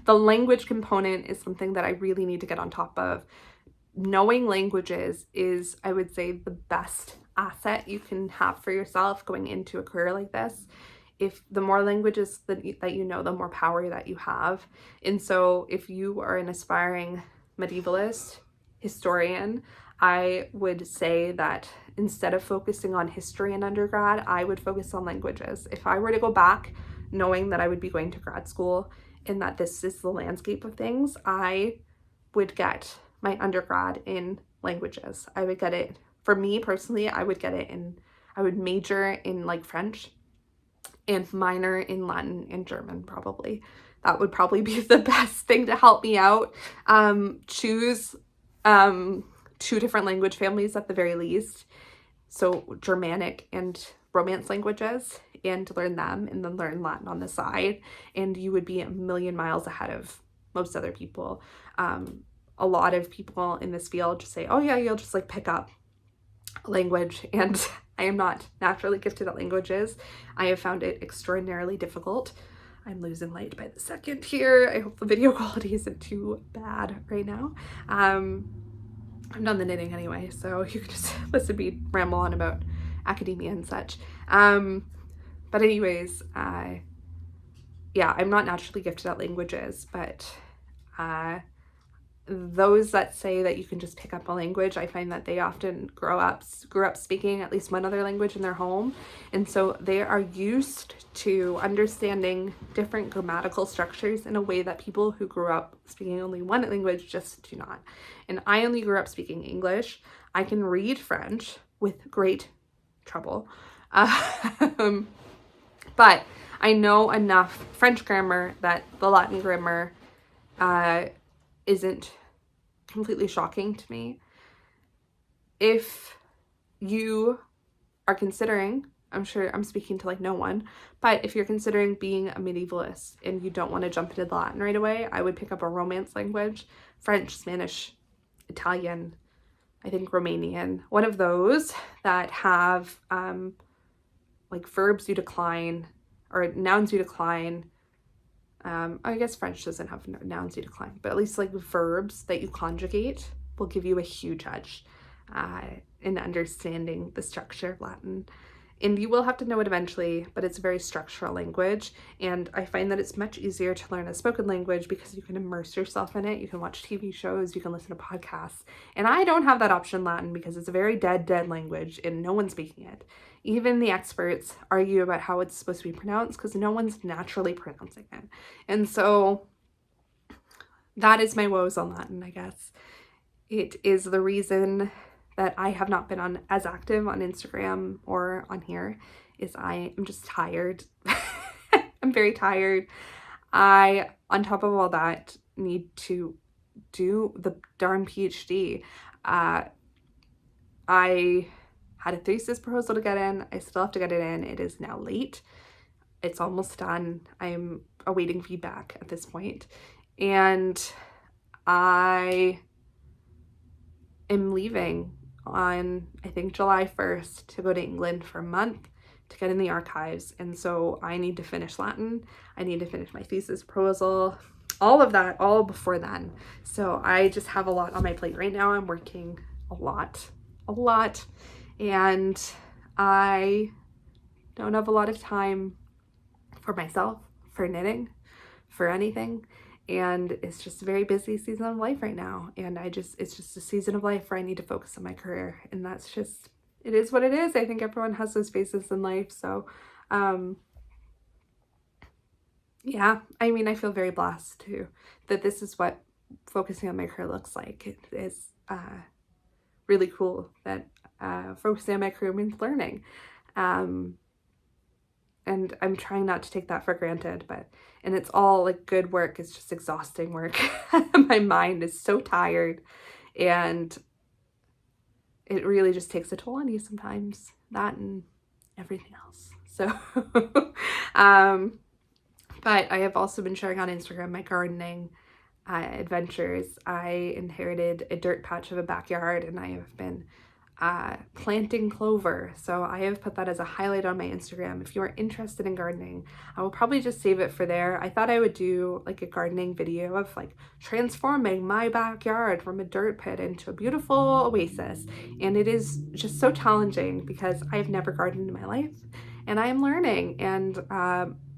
the language component is something that I really need to get on top of. Knowing languages is, I would say, the best asset you can have for yourself going into a career like this. If the more languages that you know, the more power that you have. And so if you are an aspiring medievalist, historian, I would say that instead of focusing on history in undergrad, I would focus on languages. If I were to go back knowing that I would be going to grad school and that this is the landscape of things, I would get my undergrad in languages. I would get it, for me personally, I would major in like French and minor in Latin and German, probably. That would probably be the best thing to help me out. Choose 2 different language families at the very least. So Germanic and Romance languages, and learn them, and then learn Latin on the side. And you would be a million miles ahead of most other people. A lot of people in this field just say, oh yeah, you'll just like pick up language, and I am not naturally gifted at languages. I have found it extraordinarily difficult. I'm losing light by the second here. I hope the video quality isn't too bad right now. I'm done the knitting anyway, so you can just listen to me ramble on about academia and such. But anyways, yeah, I'm not naturally gifted at languages, but those that say that you can just pick up a language, I find that they often grew up speaking at least one other language in their home, and so they are used to understanding different grammatical structures in a way that people who grew up speaking only one language just do not. And I only grew up speaking English. I can read French with great trouble, but I know enough French grammar that the Latin grammar isn't completely shocking to me. If you are considering, I'm sure I'm speaking to like no one, but if you're considering being a medievalist and you don't want to jump into the Latin right away, I would pick up a Romance language, French, Spanish, Italian, I think Romanian, one of those that have like verbs you decline or nouns you decline. I guess French doesn't have nouns you decline, but at least like verbs that you conjugate will give you a huge edge in understanding the structure of Latin. And you will have to know it eventually, but it's a very structural language. And I find that it's much easier to learn a spoken language because you can immerse yourself in it. You can watch TV shows, you can listen to podcasts. And I don't have that option in Latin because it's a very dead language and no one's speaking it. Even the experts argue about how it's supposed to be pronounced because no one's naturally pronouncing it. And so that is my woes on Latin, I guess. It is the reason that I have not been as active on Instagram or on here, is I am just tired. I'm very tired. I, on top of all that, need to do the darn PhD. I had a thesis proposal to get in. I still have to get it in. It is now late. It's almost done. I'm awaiting feedback at this point. And I am leaving on, I think, July 1st to go to England for a month to get in the archives. And so I need to finish Latin. I need to finish my thesis proposal, all of that, all before then. So I just have a lot on my plate right now. I'm working a lot. And I don't have a lot of time for myself, for knitting, for anything. And it's just a very busy season of life right now. And it's just a season of life where I need to focus on my career. And that's just, it is what it is. I think everyone has those phases in life. So, yeah, I mean, I feel very blessed too, that this is what focusing on my career looks like. It is really cool that focusing on my career means learning. And I'm trying not to take that for granted, and it's all like good work. It's just exhausting work. My mind is so tired and it really just takes a toll on you sometimes, that and everything else. So, but I have also been sharing on Instagram my gardening adventures. I inherited a dirt patch of a backyard and I have been planting clover. So I have put that as a highlight on my Instagram. If you are interested in gardening, I will probably just save it for there. I thought I would do like a gardening video of like transforming my backyard from a dirt pit into a beautiful oasis. And it is just so challenging because I've never gardened in my life and I am learning. And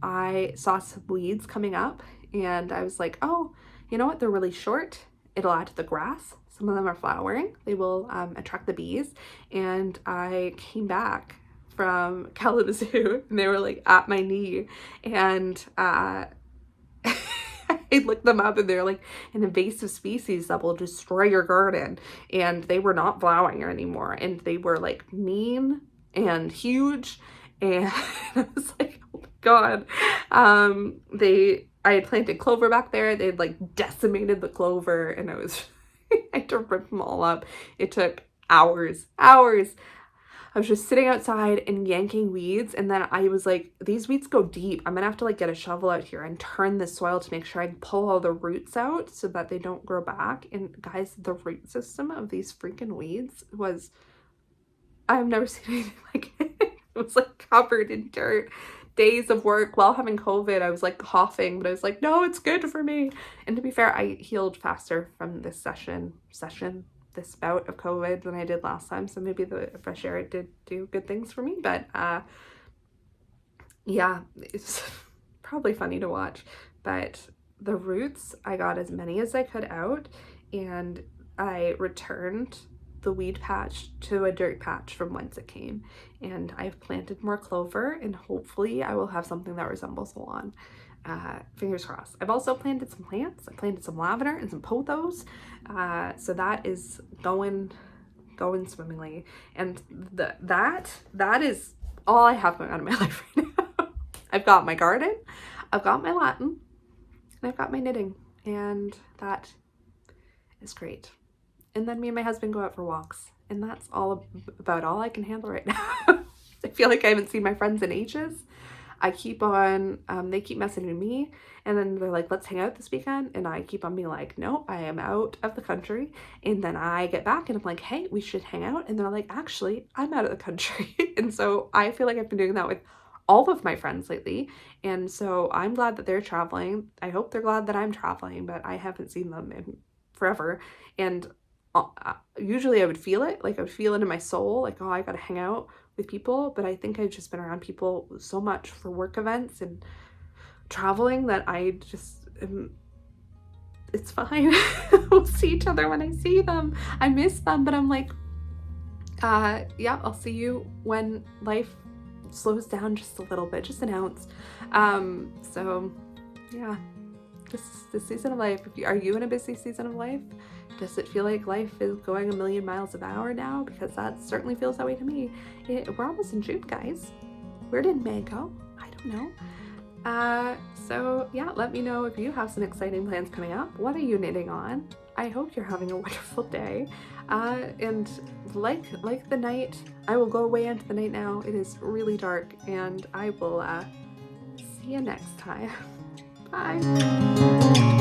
I saw some weeds coming up and I was like, oh, you know what? They're really short. It'll add to the grass. Some of them are flowering. They will attract the bees. And I came back from Kalamazoo and they were like at my knee. And I looked them up and they're like an invasive species that will destroy your garden. And they were not flowering anymore. And they were like mean and huge. And I was like, oh my God. I had planted clover back there. They'd like decimated the clover and I had to rip them all up. It took hours. I was just sitting outside and yanking weeds. And then I was like, these weeds go deep. I'm gonna have to like get a shovel out here and turn the soil to make sure I pull all the roots out so that they don't grow back. And guys, the root system of these freaking weeds was, I've never seen anything like it. It was like covered in dirt. Days of work while having COVID, I was like coughing, but I was like, no, it's good for me. And to be fair, I healed faster from this this bout of COVID than I did last time. So maybe the fresh air did do good things for me. But yeah, it's probably funny to watch, but the roots, I got as many as I could out, and I returned the weed patch to a dirt patch from whence it came, and I've planted more clover, and hopefully I will have something that resembles a lawn. Fingers crossed. I've also planted some plants. I planted some lavender and some pothos, so that is going swimmingly, and that is all I have going on in my life right now. I've got my garden, I've got my Latin, and I've got my knitting, and that is great. And then me and my husband go out for walks, and that's about all I can handle right now. I feel like I haven't seen my friends in ages. I keep on, they keep messaging me, and then they're like, let's hang out this weekend, and I keep on being like, no, I am out of the country, and then I get back, and I'm like, hey, we should hang out, and they're like, actually, I'm out of the country. And so I feel like I've been doing that with all of my friends lately, and so I'm glad that they're traveling. I hope they're glad that I'm traveling, but I haven't seen them in forever, and usually I would feel it, like I would feel it in my soul, like, oh, I gotta hang out with people, but I think I've just been around people so much for work events and traveling that I just it's fine. We'll see each other when I see them. I miss them, but I'm like, yeah, I'll see you when life slows down just a little bit, just an ounce. So yeah, this season of life. Are you in a busy season of life? Does it feel like life is going a million miles an hour now? Because that certainly feels that way to me. We're almost in June, guys. Where did May go? I don't know. So yeah, let me know if you have some exciting plans coming up. What are you knitting on? I hope you're having a wonderful day. And like the night, I will go away into the night now. It is really dark, and I will see you next time. Bye.